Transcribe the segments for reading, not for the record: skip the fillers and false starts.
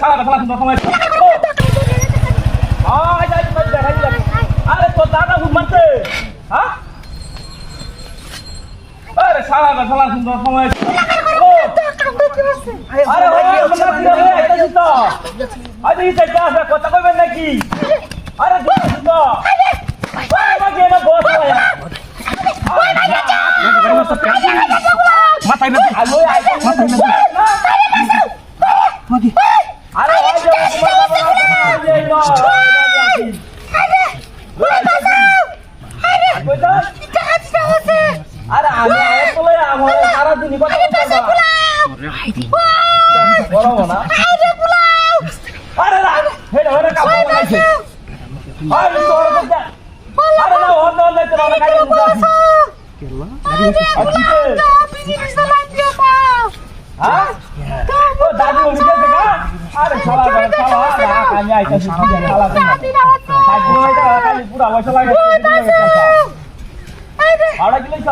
সারা কথা শুনতে সময় আয় যাই দেখাই লাগে আরে তো দাদা ঘুম মারছে হ্যাঁ আরে সারা কথা শুনতে সময় আরে ওই আমরা কি হয়ে আইতাছি তো আরে এই যে কাজ কথা কইবেন নাকি আরে দেখো তো আরে বাকি না বস আয়া মাথায় না আলো মাথায় না মাগি আরে ওই যে তোমার বাবা আরে এই না আরে আমি বলে আমার সারা দিন কথা বলবো না আরে না হেড হেড কাম করছে আরে তোর কথা আরে না অন্য অন্য তো না কাজ করছিস কেলা আরে বিনি সালাম দিও হ্যাঁ তো দাদু উঠে গেছে না আরে শালা শালা কানি আইতা শুনি শালা কানি এটা কালি পুরা বসে লাগে আরে আড়া কি লইছ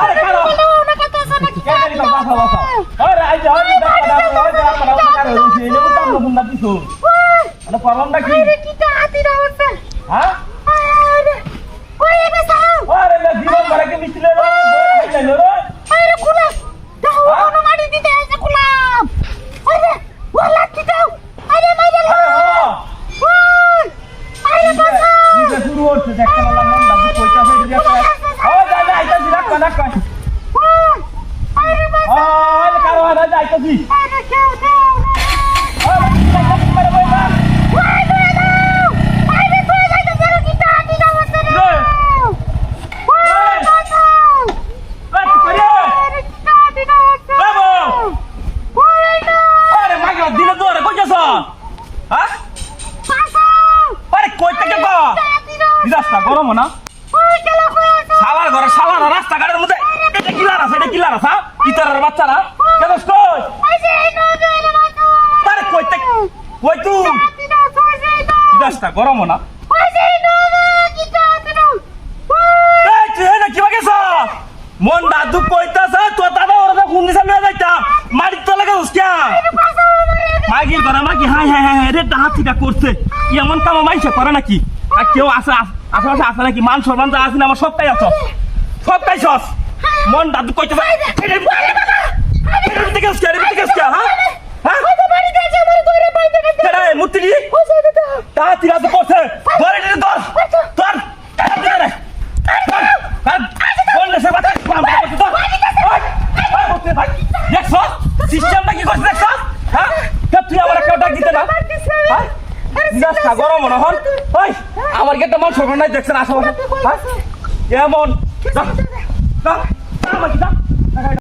আরে কারো না কত সানা কি কালি তো বাসা বাসা আরে আই যে হয় দাদা কারো রইছে এনে উতাম না বুন্না দিছো আরে প্রবলেমটা কি আরে কি তা হাতি রাউছে হ্যাঁ আরে কই গেছে আরে না জীবন ভরে কি মিছিলে রে বই খাইলো রে আরে কুলা দাও না মারি দিতে আছে কুলা আরে ওলা কি দাও আরে মাইরে আরে হ্যাঁ আরে বাসা কি শুরু হচ্ছে দেখতে না মনটা কইতা ফেটে যাচ্ছে ও দাদা আইতাছি রাখ রাখ আরে বাসা আরে কারো দাদা আইতাছি আরে কেউ দাও আরে কি করে বই না আরে তুই যাইতে জেরো কি তা দি দাও রে ওই বাসা আরে কি করে আরে কি তা দি দাও বাবু ওই না আরে মাগো দিলে দরে কই যাছ হ্যাঁ বাসা আরে কই থেকে বা রাস্তা গরম না ওই কেলা কই আছে শালার ঘরে শালার রাস্তা গাড়ির মধ্যে এটা কিলার আছে ইতারের বাচ্চারা কেন কই ওই যে এই নদে রে বাসা আরে কই থেকে কই তুই রাস্তা গরম না ওই যে এই নদে কি তা দিনো এই তুই না কি বাগেছ মন দাদু কইতাছে তো দাদা ওরা কোন দিশা লয়ে যাইতা মারি তো লাগে উস্কিয়া মাগি করে মাগি হাই হাই হাই রে ডাহাতিটা করছে এমন কাম মাইছে করে নাকি আর কেউ আসে আশেপাশে আসে নাকি মান সম্মান যা আছে না আমার সবটাই আছো সবটাই সস মন দাদু কইতে হ্যাঁ হ্যাঁ মুতি দি ডাহাতি রাজ করছে ধরে নি ধর ধর সিস্টেমটা কি করছে দেখছ হ্যাঁ তুই আমার কেউ ডাক দিতে না গরম মনে হন ওই আমার গেটটা মান সরকার নাই দেখছেন আশেপাশে হ্যাঁ এমন